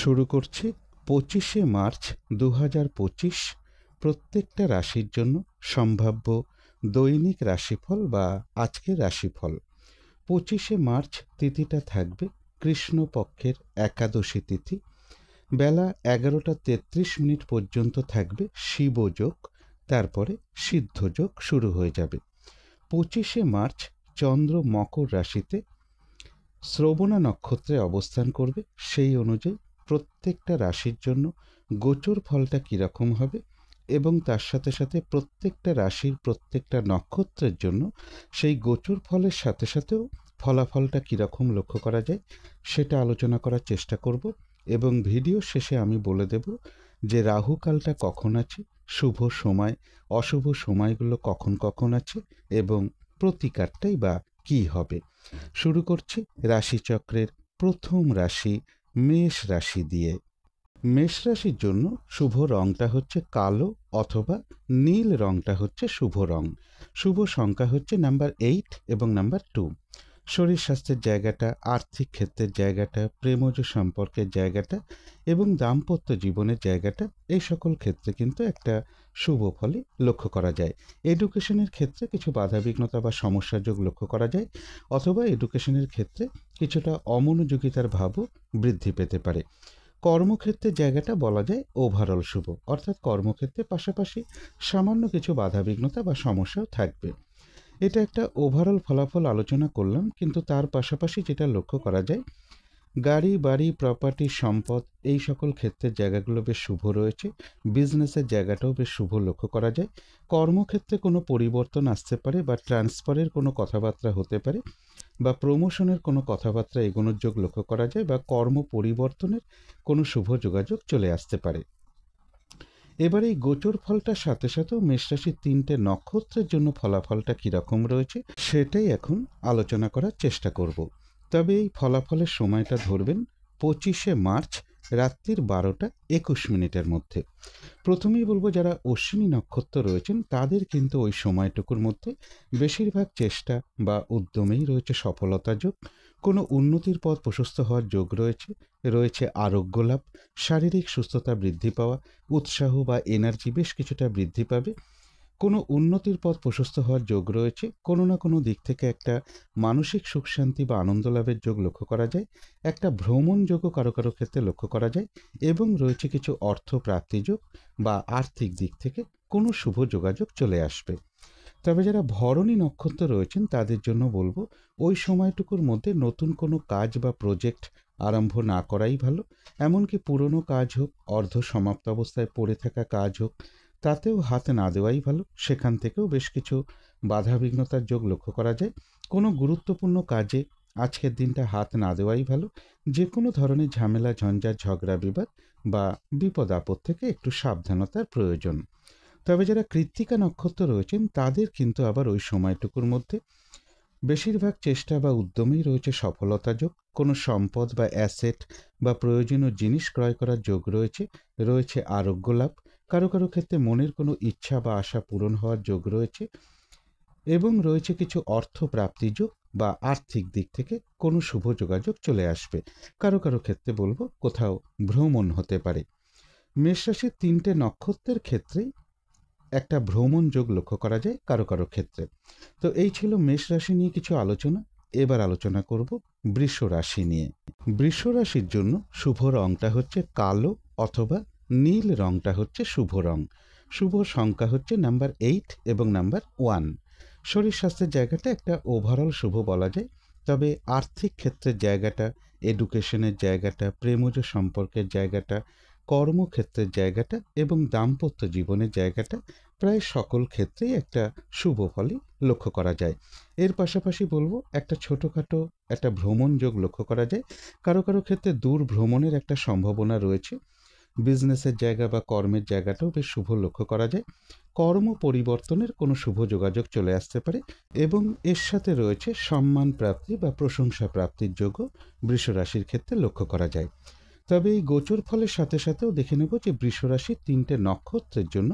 শুরু করছি 25 মার্চ 2025 প্রত্যেকটা রাশির জন্য সম্ভাব্য দৈনিক রাশিফল বা আজকের রাশিফল। 25 মার্চ তিথিটা থাকবে কৃষ্ণপক্ষের একাদশী তিথি। বেলা 11:33 পর্যন্ত থাকবে শিবযোগ, তারপরে সিদ্ধযোগ শুরু হয়ে যাবে। 25 মার্চ চন্দ্র মকর রাশিতে শ্রবণা নক্ষত্রে অবস্থান করবে। সেই অনুযায়ী প্রত্যেকটা রাশির জন্য গোচর ফলটা কীরকম হবে এবং তার সাথে সাথে প্রত্যেকটা রাশির প্রত্যেকটা নক্ষত্রের জন্য সেই গোচর ফলের সাথে সাথেও ফলাফলটা কীরকম লক্ষ্য করা যায় সেটা আলোচনা করার চেষ্টা করব। এবং ভিডিও শেষে আমি বলে দেব যে রাহুকালটা কখন আছে, শুভ সময় অশুভ সময়গুলো কখন কখন আছে এবং প্রতিকারটাই বা কী হবে। শুরু করছি রাশিচক্রের প্রথম রাশি মেষ রাশি দিয়ে। মেষ রাশির জন্য শুভ রংটা হচ্ছে কালো অথবা নীল রংটা হচ্ছে শুভ রং। শুভ সংখ্যা হচ্ছে নাম্বার 8 এবং নাম্বার 2। শরীর স্বাস্থ্যের জায়গাটা, আর্থিক ক্ষেত্রের জায়গাটা, প্রেমজ সম্পর্কের জায়গাটা এবং দাম্পত্য জীবনের জায়গাটা, এই সকল ক্ষেত্রে কিন্তু একটা শুভ ফলই লক্ষ্য করা যায়। এডুকেশনের ক্ষেত্রে কিছু বাধাবিঘ্নতা বা সমস্যার যোগ লক্ষ্য করা যায়, অথবা এডুকেশনের ক্ষেত্রে কিছুটা অমনোযোগিতার ভাবও বৃদ্ধি পেতে পারে। কর্মক্ষেত্রের জায়গাটা বলা যায় ওভারঅল শুভ, অর্থাৎ কর্মক্ষেত্রে পাশাপাশি সামান্য কিছু বাধাবিঘ্নতা বা সমস্যাও থাকবে। এটা একটা ওভারঅল ফলাফল আলোচনা করলাম, কিন্তু তার পাশাপাশি যেটা লক্ষ্য করা যায়, গাড়ি বাড়ি প্রপার্টি সম্পদ এই সকল ক্ষেত্রের জায়গাগুলো বেশ শুভ রয়েছে। বিজনেসের জায়গাটাও বেশ শুভ লক্ষ্য করা যায়। কর্মক্ষেত্রে কোনো পরিবর্তন আসতে পারে বা ট্রান্সফারের কোনো কথাবার্তা হতে পারে বা প্রমোশনের কোনো কথাবার্তা এগোনোর যোগ লক্ষ্য করা যায় বা কর্ম পরিবর্তনের কোনো শুভ যোগাযোগ চলে আসতে পারে। এবার এই গোচর ফলটার সাথে সাথেও মেষরাশির 3টে নক্ষত্রের জন্য ফলাফলটা কীরকম রয়েছে সেটাই এখন আলোচনা করার চেষ্টা করব। তবে এই ফলাফলের সময়টা ধরবেন 25 মার্চ রাত্রির 12:21 মধ্যে। প্রথমেই বলবো, যারা অশ্বিনী নক্ষত্র রয়েছেন তাদের কিন্তু ওই সময়টুকুর মধ্যে বেশিরভাগ চেষ্টা বা উদ্যমেই রয়েছে সফলতা যোগ। কোনো উন্নতির পথ প্রশস্ত হওয়ার যোগ রয়েছে আরোগ্য লাভ, শারীরিক সুস্থতা বৃদ্ধি পাওয়া, উৎসাহ বা এনার্জি বেশ কিছুটা বৃদ্ধি পাবে। কোনো উন্নতির পথ প্রশস্ত হওয়ার যোগ রয়েছে। কোনো না কোনো দিক থেকে একটা মানসিক সুখ শান্তি বা আনন্দ লাভের যোগ লক্ষ্য করা যায়। একটা ভ্রমণ যোগও কারো কারো ক্ষেত্রে লক্ষ্য করা যায় এবং রয়েছে কিছু অর্থ প্রাপ্তি যোগ বা আর্থিক দিক থেকে কোনো শুভ যোগাযোগ চলে আসবে। তবে যারা ভরণী নক্ষত্র রয়েছেন তাদের জন্য বলবো, ওই সময়টুকুর মধ্যে নতুন কোনো কাজ বা প্রজেক্ট আরম্ভ না করাই ভালো। এমনকি পুরনো কাজ হোক, অর্ধ সমাপ্ত অবস্থায় পড়ে থাকা কাজ হোক, তাতেও হাত না দেওয়াই ভালো। সেখান থেকেও বেশ কিছু বাধাবিঘ্নতার যোগ লক্ষ্য করা যায়। কোনো গুরুত্বপূর্ণ কাজে আজকের দিনটা হাত না দেওয়াই ভালো। যে কোনো ধরনের ঝামেলা ঝঞ্ঝাট ঝগড়া বিবাদ বা বিপদ আপদ থেকে একটু সাবধানতার প্রয়োজন। তবে যারা কৃত্তিকা নক্ষত্র রয়েছেন তাদের কিন্তু আবার ওই সময়টুকুর মধ্যে বেশিরভাগ চেষ্টা বা উদ্যমেই রয়েছে সফলতা যোগ। কোনো সম্পদ বা অ্যাসেট বা প্রয়োজনীয় জিনিস ক্রয় করার যোগ রয়েছে আরোগ্য লাভ। কারো কারো ক্ষেত্রে মনের কোনো ইচ্ছা বা আশা পূরণ হওয়ার যোগ রয়েছে এবং রয়েছে কিছু অর্থ প্রাপ্তি যোগ বা আর্থিক দিক থেকে কোনো শুভ যোগাযোগ চলে আসবে। কারো কারো ক্ষেত্রে বলবো কোথাও ভ্রমণ হতে পারে। মেষরাশির 3টে নক্ষত্রের ক্ষেত্রেই একটা ভ্রমণ যোগ লক্ষ্য করা যায় কারো কারো ক্ষেত্রে। তো এই ছিল মেষ রাশি নিয়ে কিছু আলোচনা। এবার আলোচনা করব বৃষ রাশি নিয়ে। বৃষ রাশির জন্য শুভ রংটা হচ্ছে কালো অথবা নীল রংটা হচ্ছে শুভ রং। শুভ সংখ্যা হচ্ছে নাম্বার 8 এবং নাম্বার 1। শরীর স্বাস্থ্যের জায়গাটা একটা ওভারঅল শুভ বলা যায়। তবে আর্থিক ক্ষেত্রের জায়গাটা, এডুকেশনের জায়গাটা, প্রেমজ সম্পর্কের জায়গাটা, কর্মক্ষেত্রের জায়গাটা এবং দাম্পত্য জীবনের জায়গাটা প্রায় সকল ক্ষেত্রেই একটা শুভ ফলই লক্ষ্য করা যায়। এর পাশাপাশি বলবো, একটা ছোটোখাটো একটা ভ্রমণ যোগ লক্ষ্য করা যায়। কারো কারো ক্ষেত্রে দূর ভ্রমণের একটা সম্ভাবনা রয়েছে। বিজনেসের জায়গা বা কর্মের জায়গাটাও বেশ শুভ লক্ষ্য করা যায়। কর্ম পরিবর্তনের কোনো শুভ যোগাযোগ চলে আসতে পারে এবং এর সাথে রয়েছে সম্মান প্রাপ্তি বা প্রশংসা প্রাপ্তির যোগও বৃষ রাশির ক্ষেত্রে লক্ষ্য করা যায়। তবে এই গোচর ফলের সাথে সাথেও দেখে নেব যে বৃষ রাশির 3টে নক্ষত্রের জন্য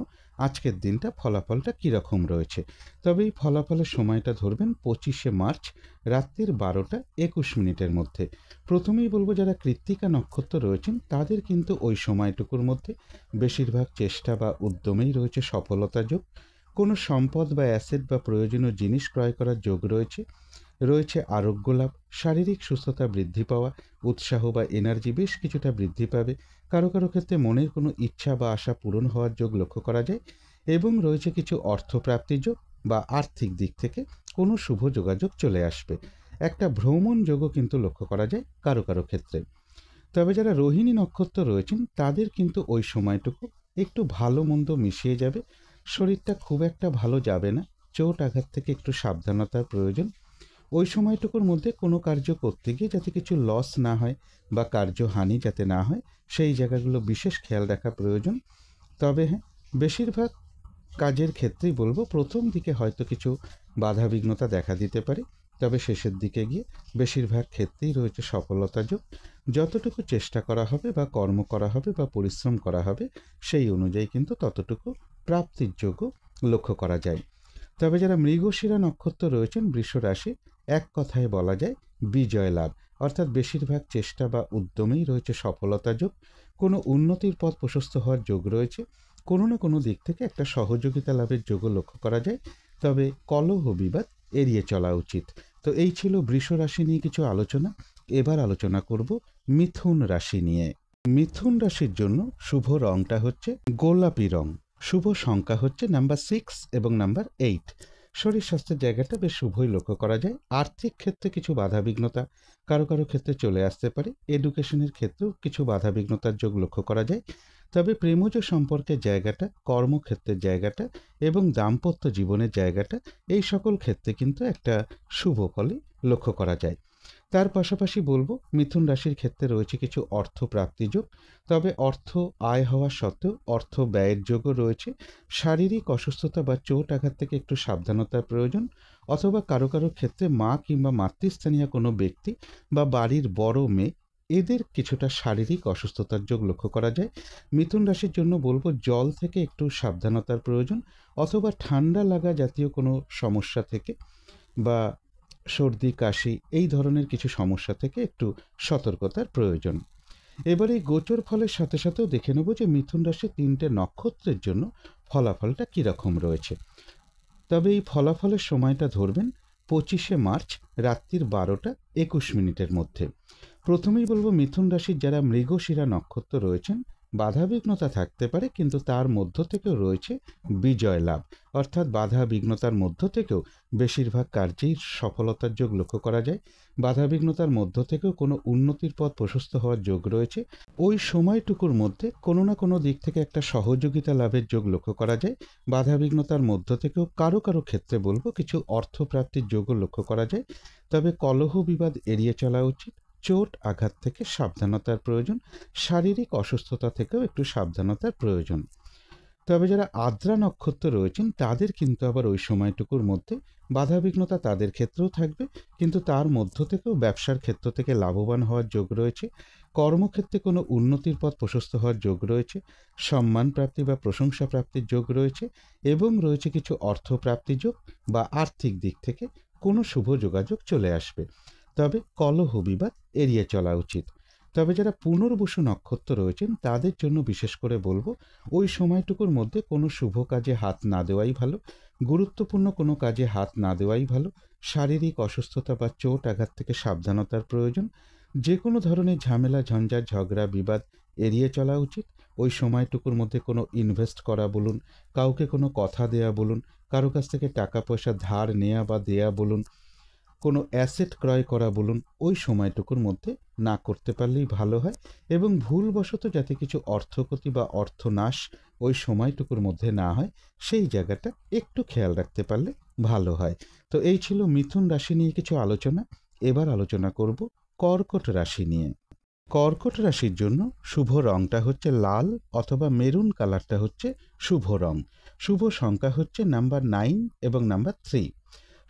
আজকের দিনটা ফলাফলটা কীরকম রয়েছে। তবে এই ফলাফলের সময়টা ধরবেন 25শে মার্চ রাত্রির 12টা 21 মিনিটের মধ্যে। প্রথমেই বলবো যারা কৃত্তিকা নক্ষত্র রয়েছেন তাদের কিন্তু ওই সময়টুকুর মধ্যে বেশিরভাগ চেষ্টা বা উদ্যমেই রয়েছে সফলতা যোগ। কোনো সম্পদ বা অ্যাসেট বা প্রয়োজনীয় জিনিস ক্রয় করার যোগ রয়েছে। রয়েছে আরোগ্য লাভ, শারীরিক সুস্থতা বৃদ্ধি পাওয়া, উৎসাহ বা এনার্জি বেশ কিছুটা বৃদ্ধি পাবে। কারো কারো ক্ষেত্রে মনের কোনো ইচ্ছা বা আশা পূরণ হওয়ার যোগ লক্ষ্য করা যায় এবং রয়েছে কিছু অর্থপ্রাপ্তির যোগ বা আর্থিক দিক থেকে কোনো শুভ যোগাযোগ চলে আসবে। একটা ভ্রমণ যোগও কিন্তু লক্ষ্য করা যায় কারো কারো ক্ষেত্রে। তবে যারা রোহিণী নক্ষত্র রয়েছেন তাদের কিন্তু ওই সময়টুকু একটু ভালো মন্দ মিশিয়ে যাবে। শরীরটা খুব একটা ভালো যাবে না, চোট আঘাত থেকে একটু সাবধানতার প্রয়োজন। ওই সময়টুকুর মধ্যে কোনো কার্য করতে গিয়ে যাতে কিছু লস না হয় বা কার্যহানি যাতে না হয় সেই জায়গাগুলো বিশেষ খেয়াল রাখা প্রয়োজন। তবে হ্যাঁ, বেশিরভাগ কাজের ক্ষেত্রেই বলবো প্রথম দিকে হয়তো কিছু বাধাবিঘ্নতা দেখা দিতে পারে, তবে শেষের দিকে গিয়ে বেশিরভাগ ক্ষেত্রেই রয়েছে সফলতা যোগ। যতটুকু চেষ্টা করা হবে বা কর্ম করা হবে বা পরিশ্রম করা হবে সেই অনুযায়ী কিন্তু ততটুকু প্রাপ্তির যোগও লক্ষ্য করা যায়। তবে যারা মৃগশিরা নক্ষত্র রয়েছেন বৃষ রাশি, এক কথায় বলা যায় বিজয় লাভ, অর্থাৎ বেশিরভাগ চেষ্টা বা উদ্যমেই রয়েছে সফলতা যোগ। কোনো উন্নতির পথ প্রশস্ত হওয়ার যোগ রয়েছে। কোনো না কোনো দিক থেকে একটা সহযোগিতা লাভের যোগও লক্ষ্য করা যায়। তবে কলহ বিবাদ এড়িয়ে চলা উচিত। তো এই ছিল বৃষ রাশি নিয়ে কিছু আলোচনা। এবার আলোচনা করব মিথুন রাশি নিয়ে। মিথুন রাশির জন্য শুভ রংটা হচ্ছে গোলাপি রং। শুভ সংখ্যা হচ্ছে নাম্বার 6 এবং নাম্বার 8। শরীর স্বাস্থ্যের জায়গাটা বেশ শুভই লক্ষ্য করা যায়। আর্থিক ক্ষেত্রে কিছু বাধাবিঘ্নতা কারো কারো ক্ষেত্রে চলে আসতে পারে। এডুকেশনের ক্ষেত্রেও কিছু বাধাবিঘ্নতার যোগ লক্ষ্য করা যায়। তবে প্রেমজ সম্পর্কের জায়গাটা, কর্মক্ষেত্রের জায়গাটা এবং দাম্পত্য জীবনের জায়গাটা, এই সকল ক্ষেত্রে কিন্তু একটা শুভ ফলই লক্ষ্য করা যায়। তার পাশাপাশি বলবো মিথুন রাশির ক্ষেত্রে রয়েছে কিছু অর্থ প্রাপ্তি যোগ। তবে অর্থ আয় হওয়া সত্ত্বেও অর্থ ব্যয়ের যোগও রয়েছে। শারীরিক অসুস্থতা বা চোট আঘাত থেকে একটু সাবধানতার প্রয়োজন, অথবা কারো কারো ক্ষেত্রে মা কিংবা মাতৃস্থানীয় কোনো ব্যক্তি বা বাড়ির বড় মেয়ে এদের কিছুটা শারীরিক অসুস্থতার যোগ লক্ষ্য করা যায়। মিথুন রাশির জন্য বলবো জল থেকে একটু সাবধানতার প্রয়োজন, অথবা ঠান্ডা লাগা জাতীয় কোনো সমস্যা থেকে বা সর্দি কাশি এই ধরনের কিছু সমস্যা থেকে একটু সতর্কতার প্রয়োজন। এবারে গোচর ফলের সাথে সাথেও দেখে নেব যে মিথুন রাশির 3টে নক্ষত্রের জন্য ফলাফলটা কীরকম রয়েছে। তবে এই ফলাফলের সময়টা ধরবেন 25শে মার্চ রাত্রির 12টা 21 মিনিটের মধ্যে। প্রথমেই বলবো মিথুন রাশির যারা মৃগশিরা নক্ষত্র রয়েছেন বাধাবিঘ্নতা থাকতে পারে, কিন্তু তার মধ্য থেকেও রয়েছে বিজয় লাভ, অর্থাৎ বাধা বিঘ্নতার মধ্য থেকেও বেশিরভাগ কার্যেই সফলতার যোগ লক্ষ্য করা যায়। বাধাবিঘ্নতার মধ্য থেকেও কোনো উন্নতির পথ প্রশস্ত হওয়ার যোগ রয়েছে। ওই সময়টুকুর মধ্যে কোনো না কোনো দিক থেকে একটা সহযোগিতা লাভের যোগ লক্ষ্য করা যায়। বাধাবিঘ্নতার মধ্য থেকেও কারো কারো ক্ষেত্রে বলবো কিছু অর্থপ্রাপ্তির যোগও লক্ষ্য করা যায়। তবে কলহ বিবাদ এড়িয়ে চলা উচিত। চোট আঘাত থেকে সাবধানতার প্রয়োজন। শারীরিক অসুস্থতা থেকেও একটু সাবধানতার প্রয়োজন। তবে যারা আদ্রা নক্ষত্র রয়েছেন তাদের কিন্তু আবার ওই সময়টুকুর মধ্যে বাধাবিঘ্নতা তাদের ক্ষেত্রেও থাকবে, কিন্তু তার মধ্য থেকেও ব্যবসার ক্ষেত্র থেকে লাভবান হওয়ার যোগ রয়েছে। কর্মক্ষেত্রে কোনো উন্নতির পথ প্রশস্ত হওয়ার যোগ রয়েছে। সম্মান প্রাপ্তি বা প্রশংসা প্রাপ্তির যোগ রয়েছে এবং রয়েছে কিছু অর্থপ্রাপ্তি যোগ বা আর্থিক দিক থেকে কোনো শুভ যোগাযোগ চলে আসবে। তবে কলহ বিবাদ এড়িয়ে চলা উচিত। তবে যারা পুনর্বসু নক্ষত্র রয়েছেন তাদের জন্য বিশেষ করে বলবো ওই সময়টুকুর মধ্যে কোনো শুভ কাজে হাত না দেওয়াই ভালো। গুরুত্বপূর্ণ কোনো কাজে হাত না দেওয়াই ভালো। শারীরিক অসুস্থতা বা চোট আঘাত থেকে সাবধানতার প্রয়োজন। যে কোনো ধরনের ঝামেলা ঝঞ্ঝাট ঝগড়া বিবাদ এড়িয়ে চলা উচিত। ওই সময়টুকুর মধ্যে কোনো ইনভেস্ট করা বলুন, কাউকে কোনো কথা দেয়া বলুন, কারো কাছ থেকে টাকা পয়সা ধার নেয়া বা দেয়া বলুন, কোনো অ্যাসেট ক্রয় করা বলুন, ওই সময়টুকুর মধ্যে না করতে পারলেই ভালো হয়। এবং ভুলবশত যাতে কিছু অর্থক্ষতি বা অর্থনাশ ওই সময়টুকুর মধ্যে না হয় সেই জায়গাটা একটু খেয়াল রাখতে পারলে ভালো হয়। তো এই ছিল মিথুন রাশি নিয়ে কিছু আলোচনা। এবার আলোচনা করব কর্কট রাশি নিয়ে। কর্কট রাশির জন্য শুভ রংটা হচ্ছে লাল অথবা মেরুন কালারটা হচ্ছে শুভ রং। শুভ সংখ্যা হচ্ছে নাম্বার 9 এবং নাম্বার 3।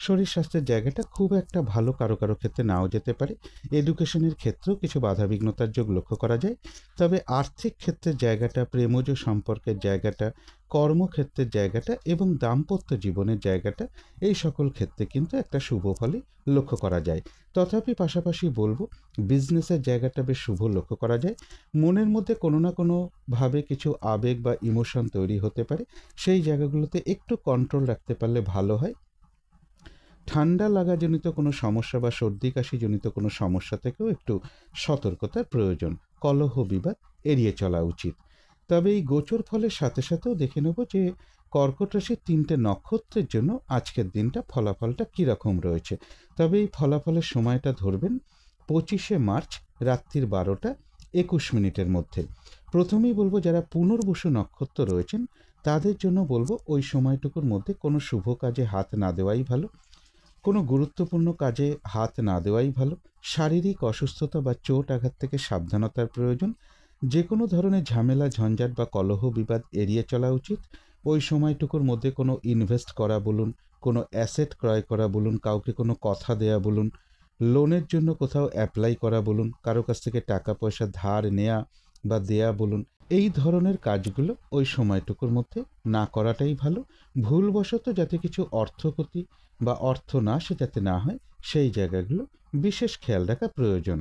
শরীর স্বাস্থ্যের জায়গাটা খুব একটা ভালো কারো কারো ক্ষেত্রে নাও যেতে পারে। এডুকেশনের ক্ষেত্রেও কিছু বাধাবিঘ্নতার যোগ লক্ষ্য করা যায়। তবে আর্থিক ক্ষেত্রের জায়গাটা, প্রেমজ সম্পর্কের জায়গাটা, কর্মক্ষেত্রের জায়গাটা এবং দাম্পত্য জীবনের জায়গাটা, এই সকল ক্ষেত্রে কিন্তু একটা শুভ ফলই লক্ষ্য করা যায়। তথাপি পাশাপাশি বলবো বিজনেসের জায়গাটা বেশ শুভ লক্ষ্য করা যায়। মনের মধ্যে কোনো না কোনোভাবে কিছু আবেগ বা ইমোশন তৈরি হতে পারে, সেই জায়গাগুলোতে একটু কন্ট্রোল রাখতে পারলে ভালো হয়। ঠান্ডা লাগাজনিত কোনো সমস্যা বা সর্দি কাশিজনিত কোনো সমস্যা থেকেও একটু সতর্কতার প্রয়োজন। কলহ বিবাদ এড়িয়ে চলা উচিত। তবে এই গোচর ফলের সাথে সাথেও দেখে নেব যে কর্কট রাশির 3টে নক্ষত্রের জন্য আজকের দিনটা ফলাফলটা কীরকম রয়েছে। তবে এই ফলাফলের সময়টা ধরবেন 25শে মার্চ রাত্রির 12টা 21 মিনিটের মধ্যে। প্রথমেই বলবো যারা পুনর্বসু নক্ষত্র রয়েছেন তাদের জন্য বলবো ওই সময়টুকুর মধ্যে কোনো শুভ কাজে হাত না দেওয়াই ভালো, কোনো গুরুত্বপূর্ণ কাজে হাত না দেওয়াই ভালো। শারীরিক অসুস্থতা বা চোট আঘাত থেকে সাবধানতার প্রয়োজন। যে কোনো ধরনের ঝামেলা ঝঞ্ঝাট বা কলহ বিবাদ এড়িয়ে চলা উচিত। ওই সময়টুকুর মধ্যে কোনো ইনভেস্ট করা বলুন, কোনো অ্যাসেট ক্রয় করা বলুন, কাউকে কোনো কথা দেয়া বলুন, লোনের জন্য কোথাও অ্যাপ্লাই করা বলুন, কারো কাছ থেকে টাকা পয়সা ধার নেয়া বা দেয়া বলুন, এই ধরনের কাজগুলো ওই সময়টুকুর মধ্যে না করাটাই ভালো। ভুলবশত যাতে কিছু অর্থক্ষতি বা অর্থনাশ যাতে না হয় সেই জায়গাগুলো বিশেষ খেয়াল রাখা প্রয়োজন।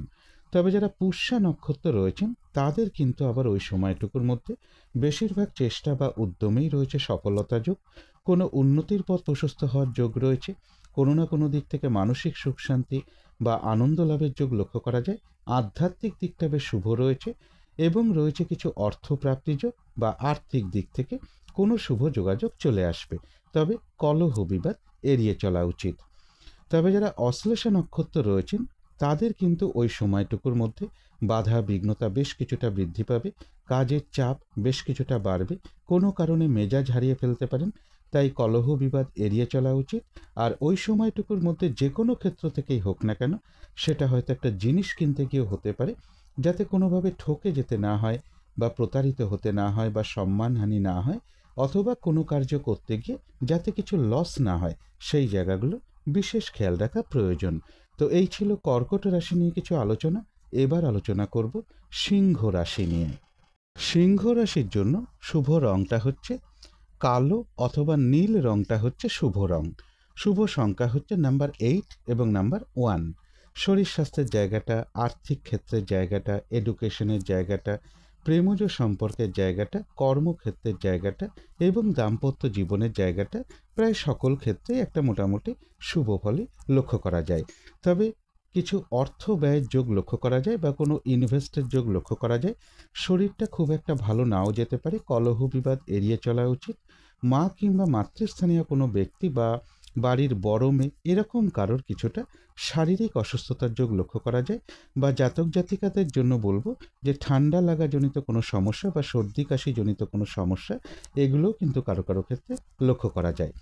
তবে যারা পুষ্যা নক্ষত্র রয়েছেন তাদের কিন্তু আবার ওই সময়টুকুর মধ্যে বেশিরভাগ চেষ্টা বা উদ্যমেই রয়েছে সফলতা যোগ। কোনো উন্নতির পথ প্রশস্ত হওয়ার যোগ রয়েছে। কোনো না কোনো দিক থেকে মানসিক সুখ শান্তি বা আনন্দ লাভের যোগ লক্ষ্য করা যায়। আধ্যাত্মিক দিকটা বেশ শুভ রয়েছে এবং রয়েছে কিছু অর্থপ্রাপ্তি যোগ বা আর্থিক দিক থেকে কোনো শুভ যোগাযোগ চলে আসবে। তবে কলহ বিবাদ এড়িয়ে চলা উচিত। তবে যারা অশ্লেষা নক্ষত্র রয়েছেন তাদের কিন্তু ওই সময়টুকুর মধ্যে বাধা বিঘ্নতা বেশ কিছুটা বৃদ্ধি পাবে, কাজের চাপ বেশ কিছুটা বাড়বে, কোনো কারণে মেজাজ হারিয়ে ফেলতে পারেন। তাই কলহ বিবাদ এড়িয়ে চলা উচিত। আর ওই সময়টুকুর মধ্যে যে কোনো ক্ষেত্র থেকেই হোক না কেন, সেটা হয়তো একটা জিনিস কিনতে গিয়েও হতে পারে, যাতে কোনোভাবে ঠকে যেতে না হয় বা প্রতারিত হতে না হয় বা সম্মানহানি না হয়, অথবা কোনো কার্য করতে গিয়ে যাতে কিছু লস না হয় সেই জায়গাগুলো বিশেষ খেয়াল রাখা প্রয়োজন। তো এই ছিল কর্কট রাশি নিয়ে কিছু আলোচনা। এবার আলোচনা করব সিংহ রাশি নিয়ে। সিংহ রাশির জন্য শুভ রংটা হচ্ছে কালো অথবা নীল রংটা হচ্ছে শুভ রং। শুভ সংখ্যা হচ্ছে নাম্বার 8 এবং নাম্বার 1। শরীর স্বাস্থ্যের জায়গাটা, আর্থিক ক্ষেত্রের জায়গাটা, এডুকেশনের জায়গাটা, প্রেমজ সম্পর্কের জায়গাটা, কর্মক্ষেত্রের জায়গাটা এবং দাম্পত্য জীবনের জায়গাটা প্রায় সকল ক্ষেত্রেই একটা মোটামুটি শুভ ফলই লক্ষ্য করা যায়। তবে কিছু অর্থ ব্যয়ের যোগ লক্ষ্য করা যায় বা কোনো ইনভেস্টের যোগ লক্ষ্য করা যায়। শরীরটা খুব একটা ভালো নাও যেতে পারে, কলহ বিবাদ এড়িয়ে চলা উচিত। মা কিংবা মাতৃস্থানীয় কোনো ব্যক্তি বা বাড়ির বড় মেয়ে এরকম কারোর কিছুটা শারীরিক অসুস্থতার যোগ লক্ষ্য করা যায়। বা জাতক জাতিকাদের জন্য বলবো যে ঠান্ডা লাগাজনিত কোনো সমস্যা বা সর্দি কাশি জনিত কোনো সমস্যা, এগুলোও কিন্তু কারো কারো ক্ষেত্রে লক্ষ্য করা যায়।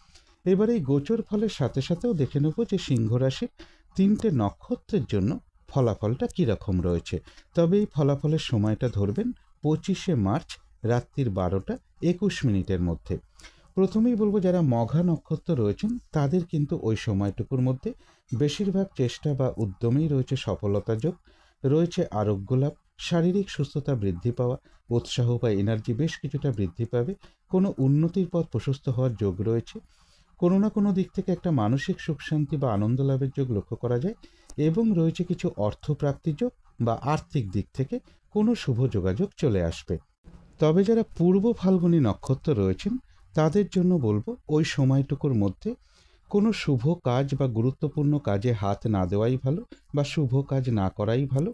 এবার এই গোচর ফলের সাথে সাথেও দেখে নেব যে সিংহ রাশির 3টে নক্ষত্রের জন্য ফলাফলটা কীরকম রয়েছে। তবে এই ফলাফলের সময়টা ধরবেন 25শে মার্চ রাত্রির 12টা 21 মিনিটের মধ্যে। প্রথমেই বলবো যারা মঘা নক্ষত্র রয়েছেন তাদের কিন্তু ওই সময়টুকুর মধ্যে বেশিরভাগ চেষ্টা বা উদ্যমেই রয়েছে সফলতা যোগ, রয়েছে আরোগ্য লাভ, শারীরিক সুস্থতা বৃদ্ধি পাওয়া, উৎসাহ বা এনার্জি বেশ কিছুটা বৃদ্ধি পাবে, কোনো উন্নতির পথ প্রশস্ত হওয়ার যোগ রয়েছে, কোনো না কোনো দিক থেকে একটা মানসিক সুখ শান্তি বা আনন্দ লাভের যোগ লক্ষ্য করা যায় এবং রয়েছে কিছু অর্থপ্রাপ্তি যোগ বা আর্থিক দিক থেকে কোনো শুভ যোগাযোগ চলে আসবে। তবে যারা পূর্ব ফাল্গুনী নক্ষত্র রয়েছেন তাদের জন্য বলবো ওই সময়টুকুর মধ্যে কোনো শুভ কাজ বা গুরুত্বপূর্ণ কাজে হাত না দেওয়াই ভালো বা শুভ কাজ না করাই ভালো।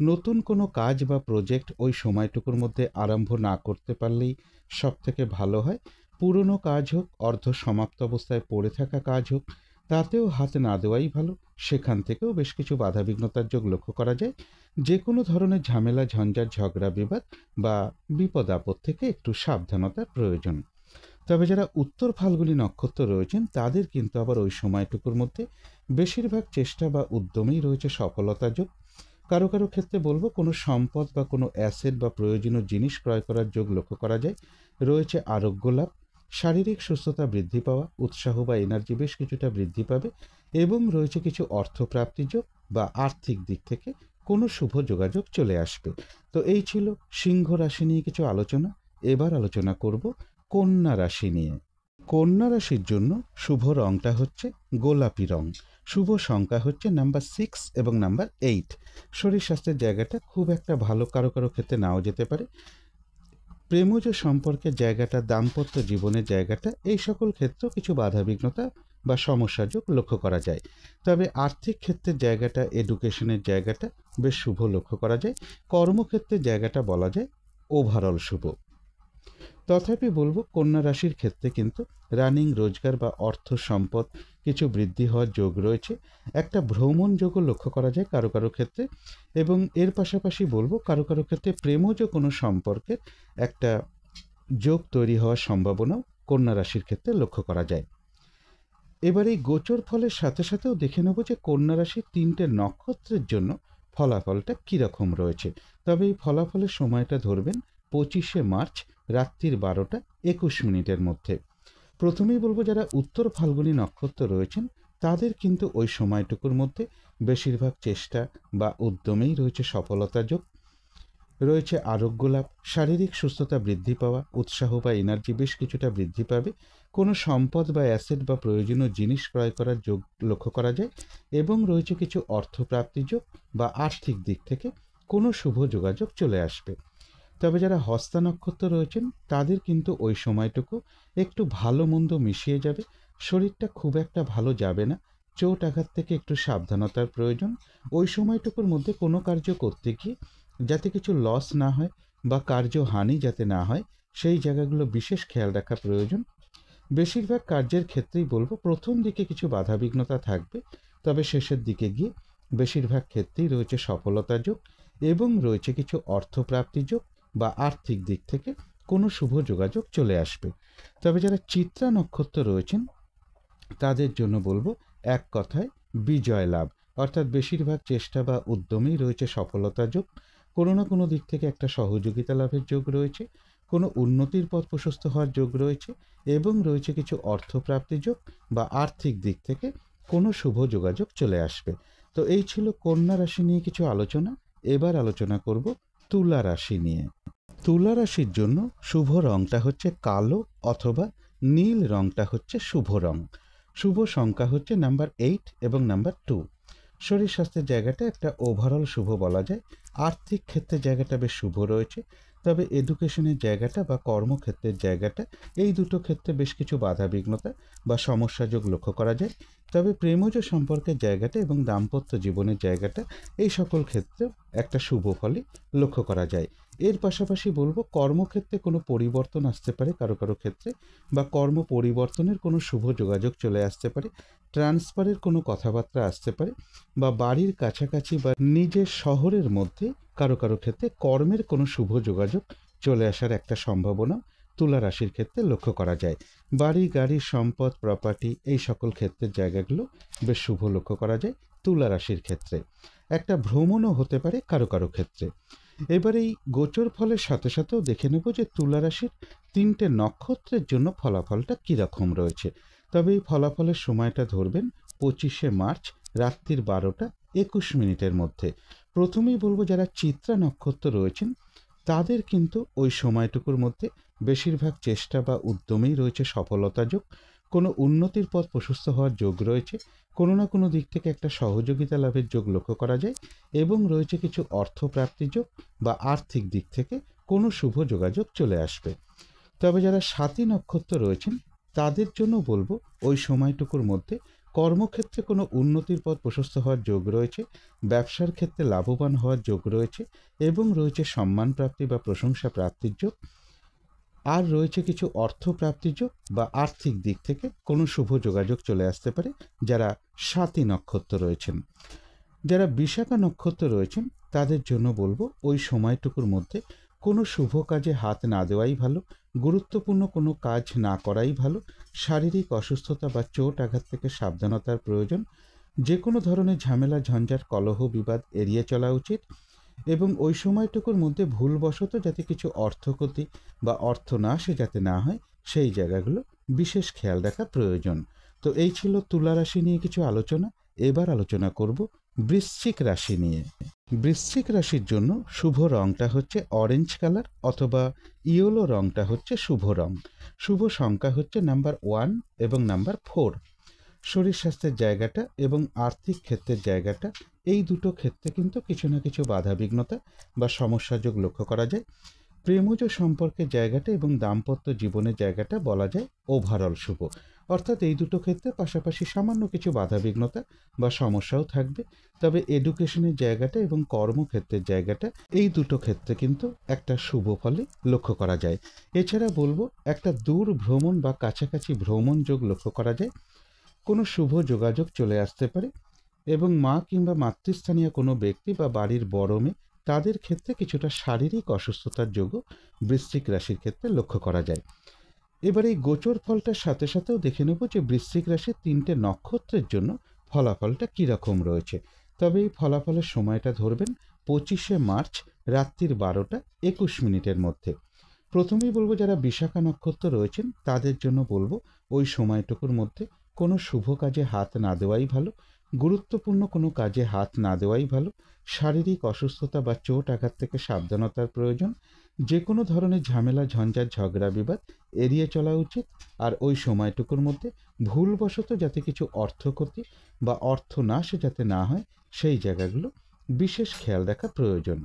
নতুন কোনো কাজ বা প্রজেক্ট ওই সময়টুকুর মধ্যে আরম্ভ না করতে পারলেই সব থেকে ভালো হয়। পুরনো কাজ হোক, অর্ধ সমাপ্ত অবস্থায় পড়ে থাকা কাজ হোক, তাতেও হাত না দেওয়াই ভালো। সেখান থেকেও বেশ কিছু বাধাবিঘ্নতার যোগ লক্ষ্য করা যায়। যে কোনো ধরনের ঝামেলা ঝঞ্ঝাট ঝগড়া বিবাদ বা বিপদ আপদ থেকে একটু সাবধানতার প্রয়োজন। তবে যারা উত্তর ফাল্গুনী নক্ষত্র রয়েছেন তাদের কিন্তু আবার ওই সময়টুকুর মধ্যে বেশিরভাগ চেষ্টা বা উদ্যমেই রয়েছে সফলতা যোগ। কারো কারো ক্ষেত্রে বলবো কোনো সম্পদ বা কোনো অ্যাসেট বা প্রয়োজনীয় জিনিস ক্রয় করার যোগ লক্ষ্য করা যায়। রয়েছে আরোগ্য লাভ, শারীরিক সুস্থতা বৃদ্ধি পাওয়া, উৎসাহ বা এনার্জি বেশ কিছুটা বৃদ্ধি পাবে এবং রয়েছে কিছু অর্থপ্রাপ্তিযোগ বা আর্থিক দিক থেকে কোনো শুভ যোগাযোগ চলে আসবে। তো এই ছিল সিংহ রাশি নিয়ে কিছু আলোচনা। এবার আলোচনা করব কন্যা রাশি নিয়ে। কন্যা রাশির জন্য শুভ রংটা হচ্ছে গোলাপি রং। শুভ সংখ্যা হচ্ছে নাম্বার 6 এবং নাম্বার 8। শরীর স্বাস্থ্যের জায়গাটা খুব একটা ভালো কারো কারো ক্ষেত্রে নাও যেতে পারে। প্রেমজ সম্পর্কের জায়গাটা, দাম্পত্য জীবনের জায়গাটা, এই সকল ক্ষেত্রেও কিছু বাধাবিঘ্নতা বা সমস্যাযোগ লক্ষ্য করা যায়। তবে আর্থিক ক্ষেত্রের জায়গাটা, এডুকেশনের জায়গাটা বেশ শুভ লক্ষ্য করা যায়। কর্মক্ষেত্রের জায়গাটা বলা যায় ওভারঅল শুভ। তথাপি বলবো কন্যা রাশির ক্ষেত্রে কিন্তু রানিং রোজগার বা অর্থ সম্পদ কিছু বৃদ্ধি হওয়ার যোগ রয়েছে। একটা ভ্রমণ যোগও লক্ষ্য করা যায় কারো কারো ক্ষেত্রে, এবং এর পাশাপাশি বলবো কারো কারো ক্ষেত্রে প্রেমজ কোনো সম্পর্কের একটা যোগ তৈরি হওয়ার সম্ভাবনাও কন্যা রাশির ক্ষেত্রে লক্ষ্য করা যায়। এবার এই গোচর ফলের সাথে সাথেও দেখে নেব যে কন্যা রাশির 3টে নক্ষত্রের জন্য ফলাফলটা কীরকম রয়েছে। তবে এই ফলাফলের সময়টা ধরবেন 25শে মার্চ রাত্রির 12টা 21 মিনিটের মধ্যে। প্রথমেই বলবো যারা উত্তর ফাল্গুনী নক্ষত্র রয়েছেন তাদের কিন্তু ওই সময়টুকুর মধ্যে বেশিরভাগ চেষ্টা বা উদ্যমেই রয়েছে সফলতা যোগ, রয়েছে আরোগ্য লাভ, শারীরিক সুস্থতা বৃদ্ধি পাওয়া, উৎসাহ বা এনার্জি বেশ কিছুটা বৃদ্ধি পাবে, কোনো সম্পদ বা অ্যাসেট বা প্রয়োজনীয় জিনিস ক্রয় করার যোগ লক্ষ্য করা যায় এবং রয়েছে কিছু অর্থপ্রাপ্তি যোগ বা আর্থিক দিক থেকে কোনো শুভ যোগাযোগ চলে আসবে। তবে যারা হস্তা নক্ষত্র রয়েছেন তাদের কিন্তু ওই সময়টুকু একটু ভালো মন্দ মিশিয়ে যাবে। শরীরটা খুব একটা ভালো যাবে না, চোট আঘাত থেকে একটু সাবধানতার প্রয়োজন। ওই সময়টুকুর মধ্যে কোনো কার্য করতে গিয়ে যাতে কিছু লস না হয় বা কার্য হানি যাতে না হয় সেই জায়গাগুলো বিশেষ খেয়াল রাখা প্রয়োজন। বেশিরভাগ কার্যের ক্ষেত্রেই বলবো প্রথম দিকে কিছু বাধাবিঘ্নতা থাকবে, তবে শেষের দিকে গিয়ে বেশিরভাগ ক্ষেত্রেই রয়েছে সফলতা যোগ এবং রয়েছে কিছু অর্থপ্রাপ্তি যোগ বা আর্থিক দিক থেকে কোনো শুভ যোগাযোগ চলে আসবে। তবে যারা চিত্রা নক্ষত্র রয়েছেন তাদের জন্য বলবো এক কথায় বিজয় লাভ, অর্থাৎ বেশিরভাগ চেষ্টা বা উদ্যমেই রয়েছে সফলতা যোগ, কোনো না কোনো দিক থেকে একটা সহযোগিতা লাভের যোগ রয়েছে, কোনো উন্নতির পথ প্রশস্ত হওয়ার যোগ রয়েছে এবং রয়েছে কিছু অর্থপ্রাপ্তি যোগ বা আর্থিক দিক থেকে কোনো শুভ যোগাযোগ চলে আসবে। তো এই ছিল কন্যা রাশি নিয়ে কিছু আলোচনা। এবার আলোচনা করব তুলা রাশি নিয়ে। তুলা রাশির জন্য শুভ রংটা হচ্ছে কালো অথবা নীল রংটা হচ্ছে শুভ রং। শুভ সংখ্যা হচ্ছে নাম্বার 8 এবং নাম্বার 2। শরীর স্বাস্থ্যের জায়গাটা একটা ওভারঅল শুভ বলা যায়। আর্থিক ক্ষেত্রের জায়গাটা বেশ শুভ রয়েছে, তবে এডুকেশনের জায়গাটা বা কর্মক্ষেত্রের জায়গাটা, এই দুটো ক্ষেত্রে বেশ কিছু বাধাবিঘ্নতা বা সমস্যা যোগ লক্ষ্য করা যায়। তবে প্রেমজ সম্পর্কের জায়গাটা এবং দাম্পত্য জীবনের জায়গাটা, এই সকল ক্ষেত্রে একটা শুভ ফলই লক্ষ্য করা যায়। এর পাশাপাশি বলবো কর্মক্ষেত্রে কোনো পরিবর্তন আসতে পারে কারো কারো ক্ষেত্রে, বা কর্ম পরিবর্তনের কোনো শুভ যোগাযোগ চলে আসতে পারে, ট্রান্সফারের কোনো কথাবার্তা আসতে পারে, বা বাড়ির কাছাকাছি বা নিজের শহরের মধ্যে কারো কারো ক্ষেত্রে কর্মের কোনো শুভ যোগাযোগ চলে আসার একটা সম্ভাবনা তুলা রাশির ক্ষেত্রে লক্ষ্য করা যায়। বাড়ি গাড়ি সম্পদ প্রপার্টি এই সকল ক্ষেত্রের জায়গাগুলো বেশ শুভ লক্ষ্য করা যায় তুলা রাশির ক্ষেত্রে। একটা ভ্রমণও হতে পারে কারো কারো ক্ষেত্রে। এবার এই গোচর ফলের সাথে সাথেও দেখে নেব যে তুলা রাশির 3টে নক্ষত্রের জন্য ফলাফলটা কীরকম রয়েছে। তবে এই ফলাফলের সময়টা ধরবেন 25শে মার্চ রাত্রির 12টা 21 মিনিটের মধ্যে। প্রথমেই বলবো যারা চিত্রা নক্ষত্র রয়েছেন তাদের কিন্তু ওই সময়টুকুর মধ্যে বেশিরভাগ চেষ্টা বা উদ্যমেই রয়েছে সফলতা যোগ, কোনো উন্নতির পথ প্রশস্ত হওয়ার যোগ রয়েছে, কোনো না কোনো দিক থেকে একটা সহযোগিতা লাভের যোগ লক্ষ্য করা যায় এবং রয়েছে কিছু অর্থপ্রাপ্তি যোগ বা আর্থিক দিক থেকে কোনো শুভ যোগাযোগ চলে আসবে। তবে যারা স্বাতী নক্ষত্র রয়েছেন তাদের জন্য বলবো ওই সময়টুকুর মধ্যে কর্মক্ষেত্রে কোনো উন্নতির পথ প্রশস্ত হওয়ার যোগ রয়েছে, ব্যবসার ক্ষেত্রে লাভবান হওয়ার যোগ রয়েছে এবং রয়েছে সম্মান প্রাপ্তি বা প্রশংসা প্রাপ্তির যোগ, আর রয়েছে কিছু অর্থপ্রাপ্তির যোগ বা আর্থিক দিক থেকে কোনো শুভ যোগাযোগ চলে আসতে পারে যারা স্বাতী নক্ষত্র রয়েছেন। যারা বিশাখা নক্ষত্র রয়েছেন তাদের জন্য বলবো ওই সময়টুকুর মধ্যে কোনো শুভ কাজে হাত না দেওয়াই ভালো, গুরুত্বপূর্ণ কোনো কাজ না করাই ভালো, শারীরিক অসুস্থতা বা চোট আঘাত থেকে সাবধানতার প্রয়োজন, যে কোনো ধরনের ঝামেলা ঝঞ্ঝাট কলহ বিবাদ এড়িয়ে চলা উচিত এবং ওই সময়টুকুর মধ্যে ভুলবশত যাতে কিছু অর্থক্ষতি বা অর্থনাশ যাতে না হয় সেই জায়গাগুলো বিশেষ খেয়াল রাখা প্রয়োজন। তো এই ছিল তুলা রাশি নিয়ে কিছু আলোচনা। এবার আলোচনা করব বৃশ্চিক রাশি নিয়ে। বৃশ্চিক রাশির জন্য শুভ রংটা হচ্ছে অরেঞ্জ কালার অথবা ইয়েলো রংটা হচ্ছে শুভ রং। শুভ সংখ্যা হচ্ছে নাম্বার 1 এবং নাম্বার 4। শরীর স্বাস্থ্যের জায়গাটা এবং আর্থিক ক্ষেত্রের জায়গাটা, এই দুটো ক্ষেত্রে কিন্তু কিছু না কিছু বাধাবিঘ্নতা বা সমস্যা যোগ লক্ষ্য করা যায়। প্রেমজ সম্পর্কের জায়গাটা এবং দাম্পত্য জীবনের জায়গাটা বলা যায় ওভারঅল শুভ। অর্থাৎ এই দুটো ক্ষেত্রে পাশাপাশি সামান্য কিছু বাধাবিঘ্নতা বা সমস্যাও থাকবে। তবে এডুকেশনের জায়গাটা এবং কর্মক্ষেত্রের জায়গাটা, এই দুটো ক্ষেত্রে কিন্তু একটা শুভ ফলে লক্ষ্য করা যায়। এছাড়া বলবো একটা দূর ভ্রমণ বা কাছাকাছি ভ্রমণ যোগ লক্ষ্য করা যায়। কোনো শুভ যোগাযোগ চলে আসতে পারে এবং মা কিংবা মাতৃস্থানীয় কোনো ব্যক্তি বা বাড়ির বড় মেয়ে, তাদের ক্ষেত্রে কিছুটা শারীরিক অসুস্থতার যোগও বৃশ্চিক রাশির ক্ষেত্রে লক্ষ্য করা যায়। এবার এই গোচর ফলটার সাথে সাথেও দেখে নেব যে বৃশ্চিক রাশির 3টে নক্ষত্রের জন্য ফলাফলটা কীরকম রয়েছে। তবে এই ফলাফলের সময়টা ধরবেন 25শে মার্চ রাত্রির 12টা 21 মিনিটের মধ্যে। প্রথমেই বলবো যারা বিশাখা নক্ষত্র রয়েছেন তাদের জন্য বলবো ওই সময়টুকুর মধ্যে কোনো শুভ কাজে হাত না দেওয়াই ভালো। গুরুত্বপূর্ণ কোনো কাজে হাত না দেওয়াই ভালো। শারীরিক অসুস্থতা বা চোট আঘাত থেকে সাবধানতার প্রয়োজন। যে কোনো ধরনের ঝামেলা ঝঞ্ঝাট ঝগড়া বিবাদ এড়িয়ে চলা উচিত। আর ওই সময়টুকুর মধ্যে ভুলবশত যাতে কিছু অর্থক্ষতি বা অর্থনাশ যাতে না হয়, সেই জায়গাগুলো বিশেষ খেয়াল রাখা প্রয়োজন।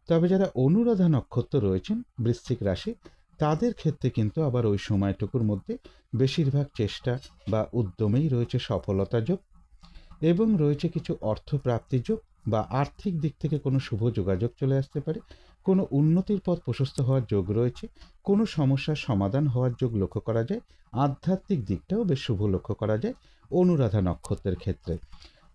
তবে যারা অনুরাধা নক্ষত্র রয়েছেন বৃশ্চিক রাশি, তাদের ক্ষেত্রে কিন্তু আবার ওই সময়টুকুর মধ্যে বেশিরভাগ চেষ্টা বা উদ্যমেই রয়েছে সফলতা যোগ এবং রয়েছে কিছু অর্থপ্রাপ্তি যোগ বা আর্থিক দিক থেকে কোনো শুভ যোগাযোগ চলে আসতে পারে। কোনো উন্নতির পথ প্রশস্ত হওয়ার যোগ রয়েছে। কোনো সমস্যার সমাধান হওয়ার যোগ লক্ষ্য করা যায়। আধ্যাত্মিক দিকটাও বেশ শুভ লক্ষ্য করা যায় অনুরাধা নক্ষত্রের ক্ষেত্রে।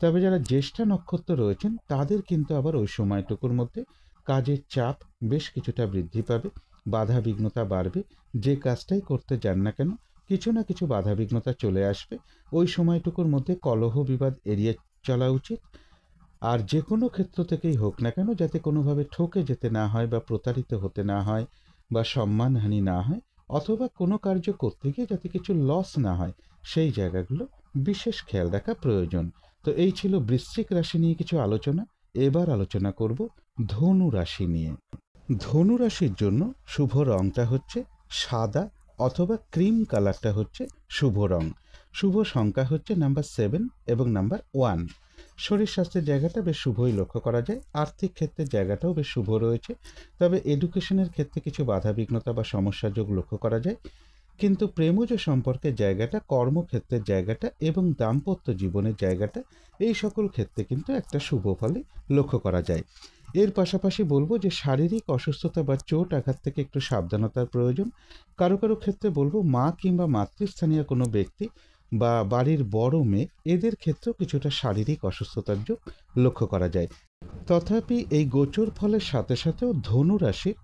তবে যারা জ্যেষ্ঠা নক্ষত্র রয়েছেন তাদের কিন্তু আবার ওই সময়টুকুর মধ্যে কাজের চাপ বেশ কিছুটা বৃদ্ধি পাবে, বাধা বিঘ্নতা বাড়বে। যে কাজটাই করতে যান না কেন কিছু না কিছু বাধা বিঘ্নতা চলে আসবে। ওই সময়টুকুর মধ্যে কলহ বিবাদ এড়িয়ে চলা উচিত। আর যে কোনো ক্ষেত্র থেকেই হোক না কেন যাতে কোনোভাবে ঠকে যেতে না হয় বা প্রতারিত হতে না হয় বা সম্মানহানি না হয়, অথবা কোনো কার্য করতে গিয়ে যাতে কিছু লস না হয়, সেই জায়গাগুলো বিশেষ খেয়াল রাখা প্রয়োজন। তো এই ছিল বৃশ্চিক রাশি নিয়ে কিছু আলোচনা। এবার আলোচনা করব ধনু রাশি নিয়ে। ধনু রাশির জন্য শুভ রংটা হচ্ছে সাদা অথবা ক্রিম কালারটা হচ্ছে শুভ রং। শুভ সংখ্যা হচ্ছে নাম্বার 7 এবং নাম্বার 1। শরীর স্বাস্থ্যের জায়গাটা বেশ শুভই লক্ষ্য করা যায়। আর্থিক ক্ষেত্রের জায়গাটাও বেশ শুভ রয়েছে। তবে এডুকেশনের ক্ষেত্রে কিছু বাধাবিঘ্নতা বা সমস্যা যোগ লক্ষ্য করা যায়। কিন্তু প্রেমজ সম্পর্কের জায়গাটা, কর্মক্ষেত্রের জায়গাটা এবং দাম্পত্য জীবনের জায়গাটা, এই সকল ক্ষেত্রে কিন্তু একটা শুভ ফলে লক্ষ্য করা যায়। এর পাশাপাশি বলবো যে শারীরিক অসুস্থতা বা চোট আঘাত থেকে একটু সাবধানতার প্রয়োজন। কারো কারো ক্ষেত্রে বলবো মা কিংবা মাতৃস্থানীয় কোনো ব্যক্তি বা বাড়ির বড় মেয়ে, এদের ক্ষেত্রেও কিছুটা শারীরিক অসুস্থতার যোগ লক্ষ্য করা যায়। তথাপি এই গোচর ফলের সাথে সাথেও ধনু রাশির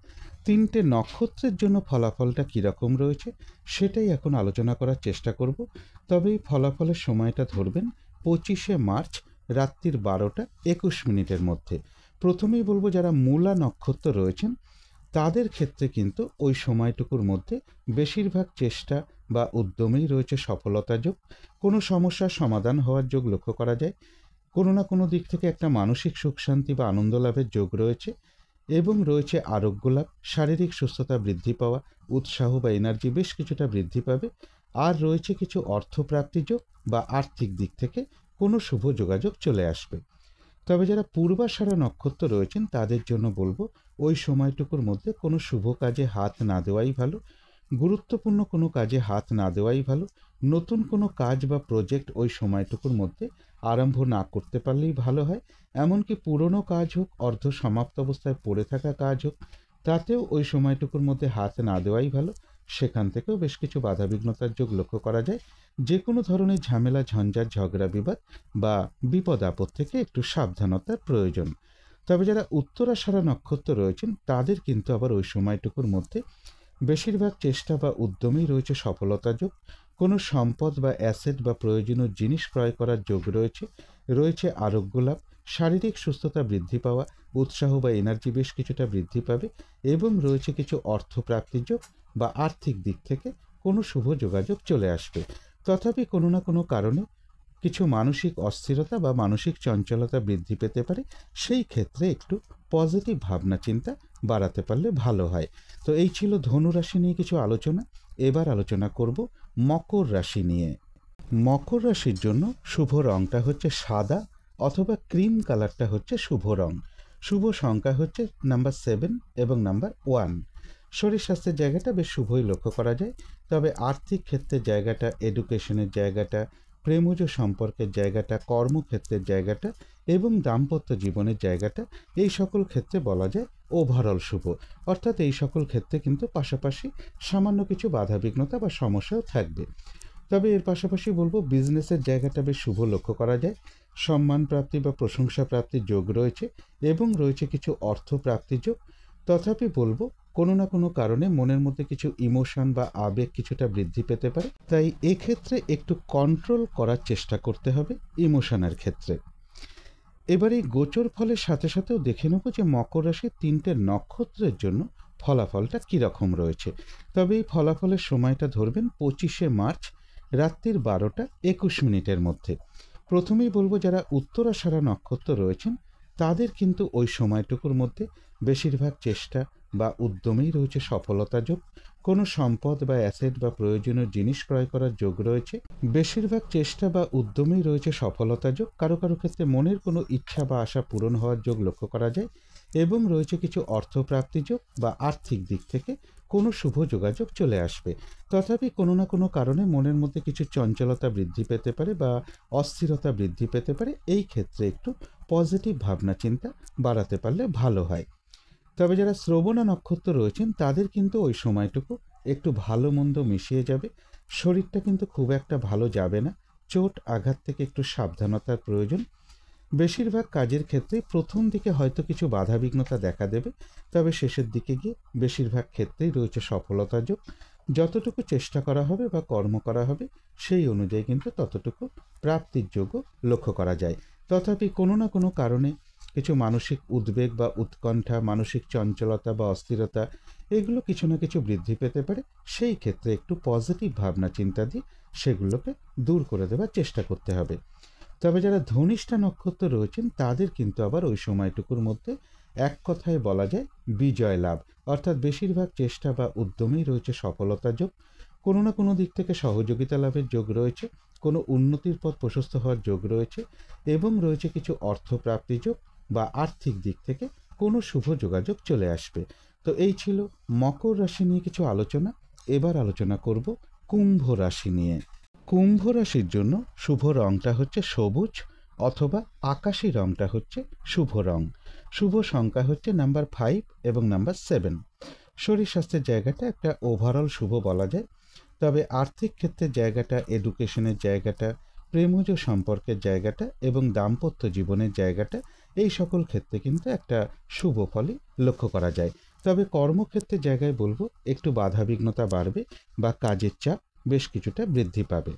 3টে নক্ষত্রের জন্য ফলাফলটা কীরকম রয়েছে সেটাই এখন আলোচনা করার চেষ্টা করব। তবে এই ফলাফলের সময়টা ধরবেন 25শে মার্চ রাত্রির 12টা 21 মিনিটের মধ্যে। প্রথমেই বলবো যারা মূলা নক্ষত্র রয়েছেন তাদের ক্ষেত্রে কিন্তু ওই সময়টুকুর মধ্যে বেশিরভাগ চেষ্টা বা উদ্যমেই রয়েছে সফলতা যোগ। কোনো সমস্যার সমাধান হওয়ার যোগ লক্ষ্য করা যায়। কোনো না কোনো দিক থেকে একটা মানসিক সুখ শান্তি বা আনন্দ লাভের যোগ রয়েছে এবং রয়েছে আরোগ্য লাভ, শারীরিক সুস্থতা বৃদ্ধি পাওয়া, উৎসাহ বা এনার্জি বেশ কিছুটা বৃদ্ধি পাবে। আর রয়েছে কিছু অর্থপ্রাপ্তি যোগ বা আর্থিক দিক থেকে কোনো শুভ যোগাযোগ চলে আসবে। তবে যারা পূর্বাষাঢ়া নক্ষত্র রয়েছেন তাদের জন্য বলবো ওই সময়টুকুর মধ্যে কোনো শুভ কাজে হাত না দেওয়াই ভালো। গুরুত্বপূর্ণ কোনো কাজে হাত না দেওয়াই ভালো। নতুন কোনো কাজ বা প্রজেক্ট ওই সময়টুকুর মধ্যে আরম্ভ না করতে পারলেই ভালো হয়। এমনকি পুরনো কাজ হোক, অর্ধ সমাপ্ত অবস্থায় পড়ে থাকা কাজ হোক, তাতেও ওই সময়টুকুর মধ্যে হাত না দেওয়াই ভালো। সেখান থেকেও বেশ কিছু বাধাবিঘ্নতার যোগ লক্ষ্য করা যায়। যে কোনো ধরনের ঝামেলা ঝঞ্ঝাট ঝগড়া বিবাদ বা বিপদ আপদ থেকে একটু সাবধানতার প্রয়োজন। তবে যারা উত্তরাষাঢ়া নক্ষত্র রয়েছেন তাদের কিন্তু আবার ওই সময়টুকুর মধ্যে বেশিরভাগ চেষ্টা বা উদ্যমেই রয়েছে সফলতা যোগ। কোনো সম্পদ বা অ্যাসেট বা প্রয়োজনীয় জিনিস ক্রয় করার যোগ রয়েছে। রয়েছে আরোগ্য লাভ, শারীরিক সুস্থতা বৃদ্ধি পাওয়া, উৎসাহ বা এনার্জি বেশ কিছুটা বৃদ্ধি পাবে এবং রয়েছে কিছু অর্থপ্রাপ্তির যোগ বা আর্থিক দিক থেকে কোনো শুভ যোগাযোগ চলে আসবে। তথাপি কোনো না কোনো কারণে কিছু মানসিক অস্থিরতা বা মানসিক চঞ্চলতা বৃদ্ধি পেতে পারে। সেই ক্ষেত্রে একটু পজিটিভ ভাবনা চিন্তা বাড়াতে পারলে ভালো হয়। তো এই ছিল ধনু রাশি নিয়ে কিছু আলোচনা। এবার আলোচনা করব মকর রাশি নিয়ে। মকর রাশির জন্য শুভ রংটা হচ্ছে সাদা অথবা ক্রিম কালারটা হচ্ছে শুভ রং। শুভ সংখ্যা হচ্ছে নাম্বার 7 এবং নাম্বার 1। শরীর স্বাস্থ্যের জায়গাটা বেশ শুভই লক্ষ্য করা যায়। তবে আর্থিক ক্ষেত্রের জায়গাটা, এডুকেশনের জায়গাটা, প্রেমজ সম্পর্কের জায়গাটা, কর্মক্ষেত্রের জায়গাটা এবং দাম্পত্য জীবনের জায়গাটা, এই সকল ক্ষেত্রে বলা যায় ওভারঅল শুভ। অর্থাৎ এই সকল ক্ষেত্রে কিন্তু পাশাপাশি সামান্য কিছু বাধাবিঘ্নতা বা সমস্যাও থাকবে। তবে এর পাশাপাশি বলবো বিজনেসের জায়গাটা বেশ শুভ লক্ষ্য করা যায়। সম্মান প্রাপ্তি বা প্রশংসা প্রাপ্তির যোগ রয়েছে এবং রয়েছে কিছু অর্থ প্রাপ্তির যোগ। তথাপি বলবো কোনো না কোনো কারণে মনের মধ্যে কিছু ইমোশন বা আবেগ কিছুটা বৃদ্ধি পেতে পারে। তাই এক্ষেত্রে একটু কন্ট্রোল করার চেষ্টা করতে হবে ইমোশনের ক্ষেত্রে। এবারে গোচর ফলের সাথে সাথেও দেখে নেব যে মকর রাশির 3টে নক্ষত্রের জন্য ফলাফলটা কীরকম রয়েছে। তবে এই ফলাফলের সময়টা ধরবেন 25শে মার্চ রাত্রির 12টা 21 মিনিটের মধ্যে। প্রথমেই বলবো যারা উত্তরাষাঢ়া নক্ষত্র রয়েছেন তাদের কিন্তু ওই সময়টুকুর মধ্যে বেশিরভাগ চেষ্টা বা উদ্যমেই রয়েছে সফলতা যোগ। কোনো সম্পদ বা অ্যাসেট বা প্রয়োজনীয় জিনিস ক্রয় করার যোগ রয়েছে। বেশিরভাগ চেষ্টা বা উদ্যমেই রয়েছে সফলতা যোগ। কারো কারো ক্ষেত্রে মনের কোনো ইচ্ছা বা আশা পূরণ হওয়ার যোগ লক্ষ্য করা যায় এবং রয়েছে কিছু অর্থপ্রাপ্তি যোগ বা আর্থিক দিক থেকে কোনো শুভ যোগাযোগ চলে আসবে। তথাপি কোনো না কোনো কারণে মনের মধ্যে কিছু চঞ্চলতা বৃদ্ধি পেতে পারে বা অস্থিরতা বৃদ্ধি পেতে পারে। এই ক্ষেত্রে একটু পজিটিভ ভাবনা চিন্তা বাড়াতে পারলে ভালো হয়। তবে যারা শ্রবণা নক্ষত্র রয়েছেন তাদের কিন্তু ওই সময়টুকু একটু ভালো মন্দ মিশিয়ে যাবে। শরীরটা কিন্তু খুব একটা ভালো যাবে না। চোট আঘাত থেকে একটু সাবধানতার প্রয়োজন। বেশিরভাগ কাজের ক্ষেত্রে প্রথম দিকে হয়তো কিছু বাধাবিঘ্নতা দেখা দেবে, তবে শেষের দিকে গিয়ে বেশিরভাগ ক্ষেত্রেই রয়েছে সফলতা যোগ। যতটুকু চেষ্টা করা হবে বা কর্ম করা হবে সেই অনুযায়ী কিন্তু ততটুকু প্রাপ্তির যোগও লক্ষ্য করা যায়। তথাপি কোনো না কোনো কারণে কিছু মানসিক উদ্বেগ বা উৎকণ্ঠা, মানসিক চঞ্চলতা বা অস্থিরতা এগুলো কিছু না কিছু বৃদ্ধি পেতে পারে। সেই ক্ষেত্রে একটু পজিটিভ ভাবনা চিন্তা দিয়ে সেগুলোকে দূর করে দেওয়ার চেষ্টা করতে হবে। তবে যারা ধনিষ্ঠা নক্ষত্র রয়েছেন তাদের কিন্তু আবার ওই সময়টুকুর মধ্যে এক কথায় বলা যায় বিজয় লাভ। অর্থাৎ বেশিরভাগ চেষ্টা বা উদ্যমেই রয়েছে সফলতা যোগ। কোনো না কোনো দিক থেকে সহযোগিতা লাভের যোগ রয়েছে, কোনো উন্নতির পথ প্রশস্ত হওয়ার যোগ রয়েছে এবং রয়েছে কিছু অর্থপ্রাপ্তি যোগ বা আর্থিক দিক থেকে কোনো শুভ যোগাযোগ চলে আসবে। তো এই ছিল মকর রাশি নিয়ে কিছু আলোচনা। এবার আলোচনা করব কুম্ভ রাশি নিয়ে। কুম্ভ রাশির জন্য শুভ রংটা হচ্ছে সবুজ অথবা আকাশি রংটা হচ্ছে শুভ রং। শুভ সংখ্যা হচ্ছে নাম্বার 5 এবং নাম্বার 7। শরীর স্বাস্থ্যের জায়গাটা একটা ওভারঅল শুভ বলা যায়। তবে আর্থিক ক্ষেত্রের জায়গাটা, এডুকেশনের জায়গাটা, প্রেমজ সম্পর্কের জায়গাটা এবং দাম্পত্য জীবনের জায়গাটা, এই সকল ক্ষেত্রে কিন্তু একটা শুভ ফলই লক্ষ্য করা যায়। তবে কর্মক্ষেত্রের জায়গায় বলবো একটু বাধাবিঘ্নতা বাড়বে বা কাজের চাপ বেশ কিছুটা বৃদ্ধি পাবে।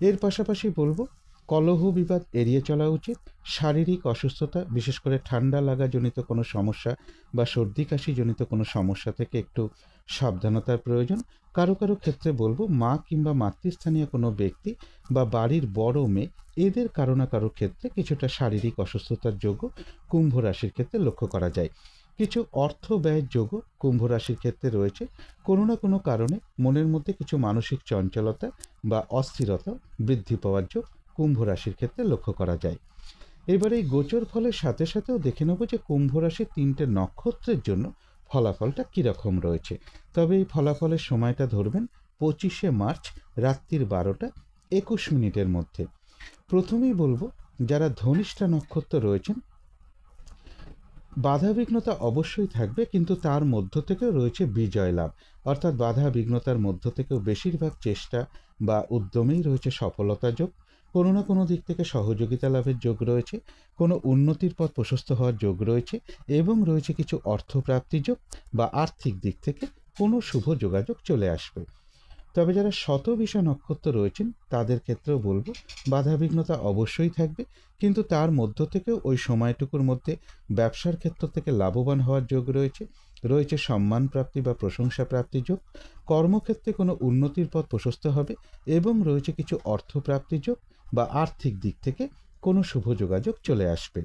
এর পাশাপাশি বলবো কলহ বিবাদ এড়িয়ে চলা উচিত। শারীরিক অসুস্থতা, বিশেষ করে ঠান্ডা লাগা জনিত কোনো সমস্যা বা সর্দি কাশি জনিত কোনো সমস্যা থেকে একটু সাবধানতার প্রয়োজন। কারো কারো ক্ষেত্রে বলবো মা কিংবা মাতৃস্থানীয় কোনো ব্যক্তি বা বাড়ির বড় মেয়ে এদের কারো না কারো ক্ষেত্রে কিছুটা শারীরিক অসুস্থতার যোগও কুম্ভ রাশির ক্ষেত্রে লক্ষ্য করা যায়। কিছু অর্থ ব্যয়ের যোগও কুম্ভ রাশির ক্ষেত্রে রয়েছে। কোনো না কোনো কারণে মনের মধ্যে কিছু মানসিক চঞ্চলতা বা অস্থিরতা বৃদ্ধি পাওয়ার যোগ কুম্ভ রাশির ক্ষেত্রে লক্ষ্য করা যায়। এবারে এই গোচর ফলের সাথে সাথেও দেখে নেব যে কুম্ভ রাশির 3টে নক্ষত্রের জন্য ফলাফলটা কীরকম রয়েছে। তবে এই ফলাফলের সময়টা ধরবেন 25শে মার্চ রাত্রির 12টা 21 মিনিটের মধ্যে। প্রথমেই বলবো যারা ধনিষ্ঠা নক্ষত্র রয়েছেন বাধাবিঘ্নতা অবশ্যই থাকবে, কিন্তু তার মধ্য থেকেও রয়েছে বিজয় লাভ। অর্থাৎ বাধা বিঘ্নতার মধ্য থেকেও বেশিরভাগ চেষ্টা বা উদ্যমেই রয়েছে সফলতা যোগ। কোনো না কোনো দিক থেকে সহযোগিতা লাভের যোগ রয়েছে, কোনো উন্নতির পথ প্রশস্ত হওয়ার যোগ রয়েছে এবং রয়েছে কিছু অর্থপ্রাপ্তি যোগ বা আর্থিক দিক থেকে কোনো শুভ যোগাযোগ চলে আসবে। তবে যারা শতবিষা নক্ষত্র রয়েছেন তাদের ক্ষেত্রেও বলবো বাধাবিঘ্নতা অবশ্যই থাকবে, কিন্তু তার মধ্য থেকেও ওই সময়টুকুর মধ্যে ব্যবসার ক্ষেত্র থেকে লাভবান হওয়ার যোগ রয়েছে। রয়েছে সম্মান প্রাপ্তি বা প্রশংসা প্রাপ্তি যোগ, কর্মক্ষেত্রে কোনো উন্নতির পথ প্রশস্ত হবে এবং রয়েছে কিছু অর্থপ্রাপ্তি যোগ বা আর্থিক দিক থেকে কোনো শুভ যোগাযোগ চলে আসবে।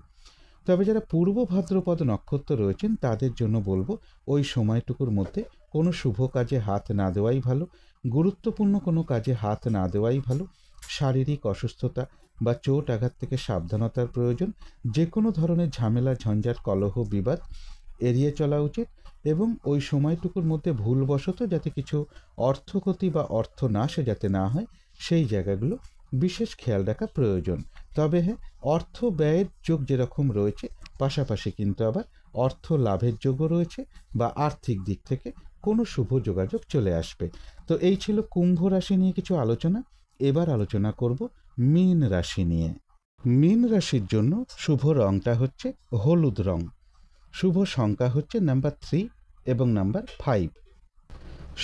তবে যারা পূর্ব ভাদ্রপদ নক্ষত্র রয়েছেন তাদের জন্য বলবো ওই সময়টুকুর মধ্যে কোনো শুভ কাজে হাত না দেওয়াই ভালো, গুরুত্বপূর্ণ কোনো কাজে হাত না দেওয়াই ভালো। শারীরিক অসুস্থতা বা চোট আঘাত থেকে সাবধানতার প্রয়োজন। যে কোনো ধরনের ঝামেলা, ঝঞ্ঝাট, কলহ, বিবাদ এড়িয়ে চলা উচিত এবং ওই সময়টুকুর মধ্যে ভুলবশত যাতে কিছু অর্থক্ষতি বা অর্থনাশ যাতে না হয় সেই জায়গাগুলো বিশেষ খেয়াল রাখা প্রয়োজন। তবে হ্যাঁ, অর্থ ব্যয়ের যোগ যেরকম রয়েছে, পাশাপাশি কিন্তু আবার অর্থ লাভের যোগও রয়েছে বা আর্থিক দিক থেকে কোনো শুভ যোগাযোগ চলে আসবে। তো এই ছিল কুম্ভ রাশি নিয়ে কিছু আলোচনা। এবার আলোচনা করব মীন রাশি নিয়ে। মীন রাশির জন্য শুভ রংটা হচ্ছে হলুদ রং। শুভ সংখ্যা হচ্ছে নাম্বার 3 এবং নাম্বার 5।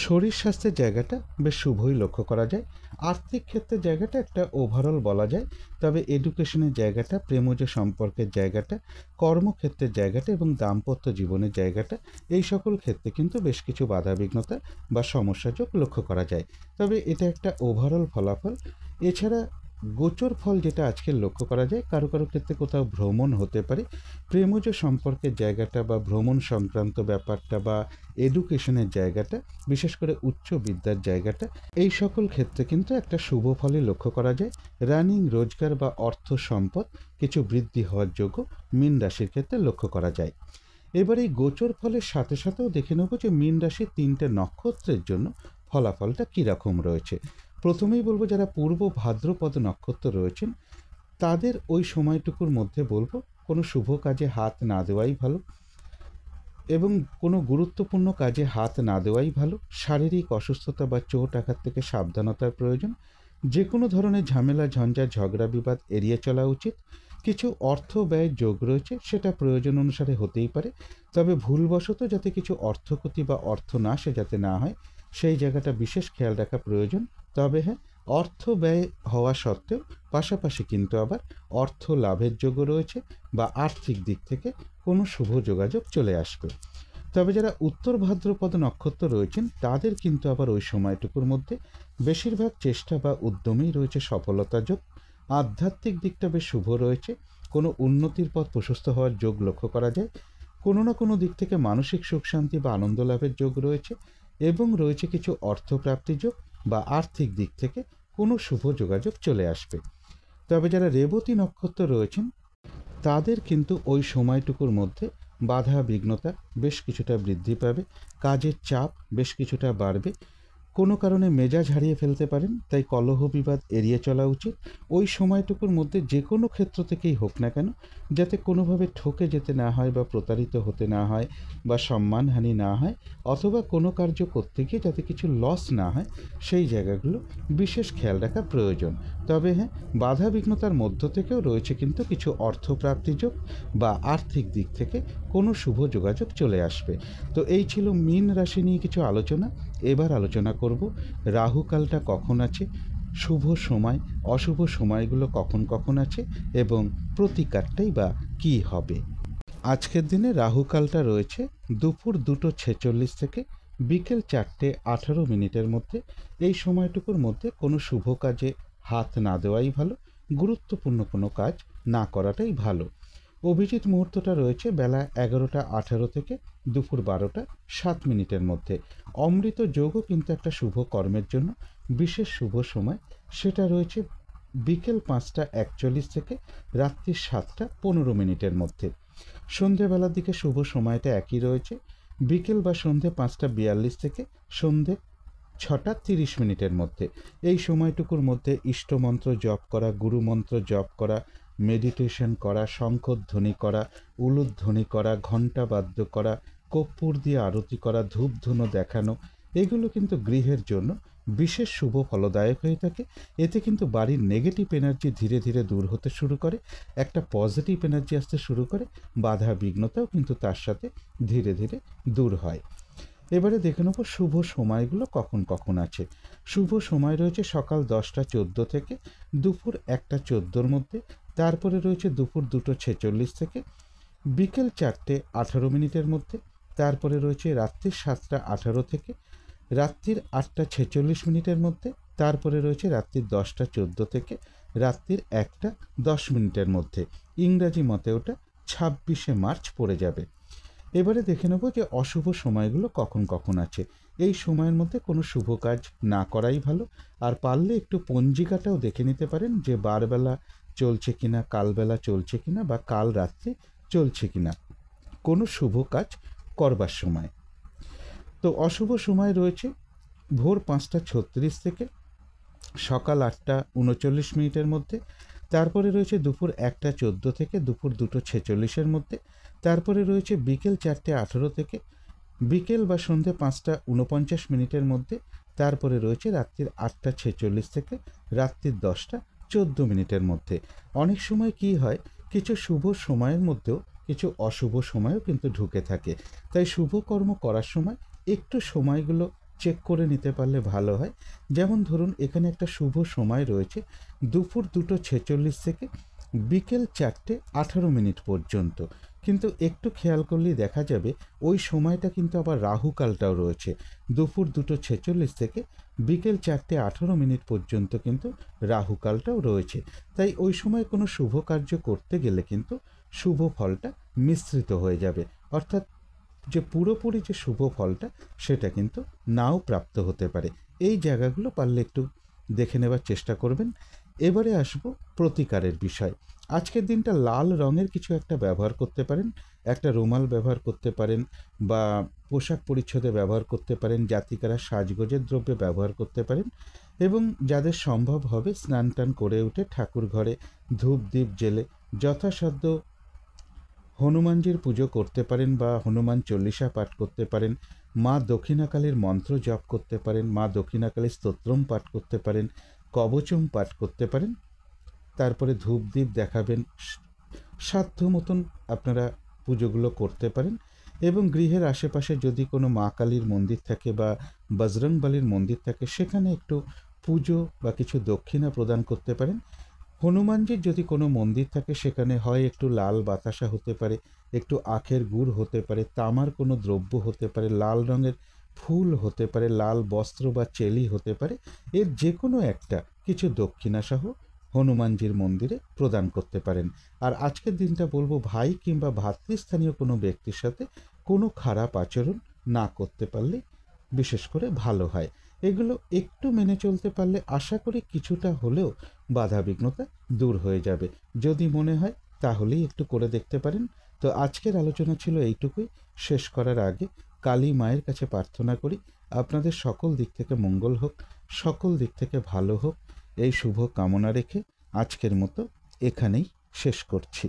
শরীর স্বাস্থ্যের জায়গাটা বেশ শুভই লক্ষ্য করা যায়। আর্থিক ক্ষেত্রের জায়গাটা একটা ওভারঅল বলা যায়। তবে এডুকেশনের জায়গাটা, প্রেমজ সম্পর্কের জায়গাটা, কর্মক্ষেত্রের জায়গাটা এবং দাম্পত্য জীবনের জায়গাটা, এই সকল ক্ষেত্রে কিন্তু বেশ কিছু বাধাবিঘ্নতা বা সমস্যাযোগ লক্ষ্য করা যায়। তবে এটা একটা ওভারঅল ফলাফল। এছাড়া গোচর ফল যেটা আজকে লক্ষ্য করা যায়, কারো কারো ক্ষেত্রে কোথাও ভ্রমণ হতে পারে, প্রেমজ সম্পর্কের জায়গাটা বা ভ্রমণ সংক্রান্ত ব্যাপারটা বা এডুকেশনের জায়গাটা, বিশেষ করে উচ্চ বিদ্যার জায়গাটা, এই সকল ক্ষেত্রে কিন্তু একটা শুভ ফলই লক্ষ্য করা যায়। রানিং রোজগার বা অর্থ সম্পদ কিছু বৃদ্ধি হওয়ার যোগ্য মীন রাশির ক্ষেত্রে লক্ষ্য করা যায়। এবার এই গোচর ফলের সাথে সাথেও দেখে নেব যে মীন রাশির 3টে নক্ষত্রের জন্য ফলাফলটা কীরকম রয়েছে। প্রথমেই বলবো যারা পূর্ব ভাদ্রপদ নক্ষত্র রয়েছেন তাদের ওই সময়টুকুর মধ্যে বলবো কোনো শুভ কাজে হাত না দেওয়াই ভালো এবং কোনো গুরুত্বপূর্ণ কাজে হাত না দেওয়াই ভালো। শারীরিক অসুস্থতা বা চোট আঘাত থেকে সাবধানতার প্রয়োজন। যে কোনো ধরনের ঝামেলা, ঝঞ্ঝাট, ঝগড়া, বিবাদ এড়িয়ে চলা উচিত। কিছু অর্থ ব্যয়ের যোগ রয়েছে, সেটা প্রয়োজন অনুসারে হতেই পারে, তবে ভুলবশত যাতে কিছু অর্থক্ষতি বা অর্থনাশে যাতে না হয় সেই জায়গাটা বিশেষ খেয়াল রাখা প্রয়োজন। তবে হ্যাঁ, অর্থ ব্যয় হওয়া সত্ত্বেও পাশাপাশি কিন্তু আবার অর্থ লাভের যোগও রয়েছে বা আর্থিক দিক থেকে কোনো শুভ যোগাযোগ চলে আসবে। তবে যারা উত্তর ভাদ্রপদ নক্ষত্র রয়েছেন তাদের কিন্তু আবার ওই সময়টুকুর মধ্যে বেশিরভাগ চেষ্টা বা উদ্যমেই রয়েছে সফলতা যোগ। আধ্যাত্মিক দিকটা বেশ শুভ রয়েছে, কোনো উন্নতির পথ প্রশস্ত হওয়ার যোগ লক্ষ্য করা যায়। কোনো না কোনো দিক থেকে মানসিক সুখ শান্তি বা আনন্দ লাভের যোগ রয়েছে এবং রয়েছে কিছু অর্থপ্রাপ্তি যোগ বা আর্থিক দিক থেকে কোনো শুভ যোগাযোগ চলে আসবে। তবে যারা রেবতী নক্ষত্র রয়েছেন তাদের কিন্তু ওই সময়টুকুর মধ্যে বাধা বিঘ্নতা বেশ কিছুটা বৃদ্ধি পাবে, কাজের চাপ বেশ কিছুটা বাড়বে, কোনো কারণে মেজাজ হারিয়ে ফেলতে পারেন, তাই কলহ বিবাদ এড়িয়ে চলা উচিত। ওই সময়টুকুর মধ্যে যে কোনো ক্ষেত্র থেকেই হোক না কেন যাতে কোনোভাবে ঠকে যেতে না হয় বা প্রতারিত হতে না হয় বা সম্মানহানি না হয়, অথবা কোনো কার্য করতে গিয়ে যাতে কিছু লস না হয় সেই জায়গাগুলো বিশেষ খেয়াল রাখা প্রয়োজন। তবে হ্যাঁ, বাধা বিঘ্নতার মধ্য থেকেও রয়েছে কিন্তু কিছু অর্থপ্রাপ্তি যোগ বা আর্থিক দিক থেকে কোনো শুভ যোগাযোগ চলে আসবে। তো এই ছিল মীন রাশি নিয়ে কিছু আলোচনা। এবার আলোচনা করব রাহুকালটা কখন আছে, শুভ সময় অশুভ সময়গুলো কখন কখন আছে এবং প্রতিকারটাই বা কী হবে। আজকের দিনে রাহুকালটা রয়েছে দুপুর 2:46 থেকে বিকেল 4:18 মধ্যে। এই সময়টুকুর মধ্যে কোনো শুভ কাজে হাত না দেওয়াই ভালো, গুরুত্বপূর্ণ কোনো কাজ না করাটাই ভালো। অভিজিৎ মুহূর্তটা রয়েছে বেলা 11:18 থেকে দুপুর 12:07 মধ্যে। অমৃত যোগও কিন্তু একটা শুভ কর্মের জন্য বিশেষ শুভ সময়, সেটা রয়েছে বিকেল 5:41 থেকে রাত্রি 7:15 মধ্যে। সন্ধেবেলার দিকে শুভ সময়টা একই রয়েছে, বিকেল বা সন্ধে 5:42 থেকে সন্ধে 6:30 মধ্যে। এই সময়টুকুর মধ্যে ইষ্টমন্ত্র জপ করা, গুরুমন্ত্র জপ করা, মেডিটেশন করা, শঙ্খধ্বনি করা, উলুধ্বনি করা, ঘণ্টা বাদ্য করা, কর্পূর দিয়ে আরতি করা, ধূপধুনো দেখানো, এগুলো কিন্তু গৃহের জন্য বিশেষ শুভ ফলদায়ক হয়ে থাকে। এতে কিন্তু বাড়ির নেগেটিভ এনার্জি ধীরে ধীরে দূর হতে শুরু করে, একটা পজিটিভ এনার্জি আসতে শুরু করে, বাধা বিঘ্নতাও কিন্তু তার সাথে ধীরে ধীরে দূর হয়। এবারে দেখে নেব শুভ সময়গুলো কখন কখন আছে। শুভ সময় রয়েছে সকাল 10:14 থেকে দুপুর 1:14 মধ্যে। তারপরে রয়েছে দুপুর 2:46 থেকে বিকেল 4:18 মধ্যে। তারপরে রয়েছে রাত্রির 7টা 18 থেকে রাত্রির 8টা 46 মধ্যে, তারপরে রয়েছে রাত্রির 10টা 14 থেকে রাত্রির 1টা 10 মধ্যে। ইংরাজি মতে ওটা 26শে মার্চ পড়ে যাবে। এবারে দেখে নেব যে অশুভ সময়গুলো কখন কখন আছে। এই সময়ের মধ্যে কোনো শুভ কাজ না করাই ভালো। আর পারলে একটু পঞ্জিকাটাও দেখে নিতে পারেন যে বারবেলা চলছে কিনা, কালবেলা চলছে কিনা, বা কাল রাত্রে চলছে কিনা কোনো শুভ কাজ করবার সময়। তো অশুভ সময় রয়েছে ভোর 5টা 36 থেকে সকাল 8টা 39 মধ্যে, তারপরে রয়েছে দুপুর 1টা 14 থেকে দুপুর 2টো 46 মধ্যে, তারপরে রয়েছে বিকেল 4টে 18 থেকে বিকেল বা সন্ধ্যে 5টা 49 মধ্যে, তারপরে রয়েছে রাত্রির 8টা 46 থেকে রাত্রির 10টা 14 মধ্যে। অনেক সময় কি হয়, কিছু শুভ সময়ের মধ্যেও কিছু অশুভ সময়ও কিন্তু ঢুকে থাকে, তাই শুভ কর্ম করার সময় একটু সময়গুলো চেক করে নিতে পারলে ভালো হয়। যেমন ধরুন এখানে একটা শুভ সময় রয়েছে দুপুর 2টো 46 থেকে বিকেল 4টে 18 পর্যন্ত, কিন্তু একটু খেয়াল করলেই দেখা যাবে ওই সময়টা কিন্তু আবার রাহুকালটাও রয়েছে। দুপুর 2টো 46 থেকে বিকেল 4টে 18 পর্যন্ত কিন্তু রাহুকালটাও রয়েছে। তাই ওই সময় কোনো শুভ কার্য করতে গেলে কিন্তু শুভ ফলটা মিশ্রিত হয়ে যাবে, অর্থাৎ যে পুরোপুরি যে শুভ ফলটা সেটা কিন্তু নাও প্রাপ্ত হতে পারে। এই জায়গাগুলো পারলে একটু দেখে নেবার চেষ্টা করবেন। এবারে আসবো প্রতিকারের বিষয়। আজকের দিনটা লাল রঙের কিছু একটা ব্যবহার করতে পারেন, একটা রুমাল ব্যবহার করতে পারেন, বা পোশাক পরিচ্ছদে ব্যবহার করতে পারেন, জাতিকারা সাজগোজের দ্রব্যে ব্যবহার করতে পারেন, এবং যাদের সম্ভব হবে স্নান টান করে উঠে ঠাকুর ঘরে ধূপ দ্বীপ জেলে যথাসাধ্য হনুমানজির পুজো করতে পারেন, বা হনুমান চল্লিশা পাঠ করতে পারেন, মা দক্ষিণাকালীর মন্ত্র জপ করতে পারেন, মা দক্ষিণাকালীর স্তোত্রম পাঠ করতে পারেন, কবচম পাঠ করতে পারেন। তারপরে ধূপ দ্বীপ দেখাবেন, সাধ্য মতন আপনারা পুজোগুলো করতে পারেন। এবং গৃহের আশেপাশে যদি কোনো মা কালীর মন্দির থাকে বা বজরংবলীর মন্দির থাকে, সেখানে একটু পুজো বা কিছু দক্ষিণা প্রদান করতে পারেন। হনুমানজির যদি কোনো মন্দির থাকে সেখানে হয় একটু লাল বাতাসা হতে পারে, একটু আখের গুড় হতে পারে, তামার কোনো দ্রব্য হতে পারে, লাল রঙের ফুল হতে পারে, লাল বস্ত্র বা চেলি হতে পারে, এর যে কোনো একটা কিছু দক্ষিণাসহ হনুমানজির মন্দিরে প্রদান করতে পারেন। আর আজকের দিনটা বলবো ভাই কিংবা ভাতৃস্থানীয় কোনো ব্যক্তির সাথে কোনো খারাপ আচরণ না করতে পারলে বিশেষ করে ভালো হয়। এগুলো একটু মেনে চলতে পারলে আশা করি কিছুটা হলেও বাধাবিঘ্নতা দূর হয়ে যাবে। যদি মনে হয় তাহলেই একটু করে দেখতে পারেন। তো আজকের আলোচনা ছিল এইটুকুই। শেষ করার আগে কালী মায়ের কাছে প্রার্থনা করি আপনাদের সকল দিক থেকে মঙ্গল হোক, সকল দিক থেকে ভালো হোক, এই শুভ কামনা রেখে আজকের মতো এখানেই শেষ করছি।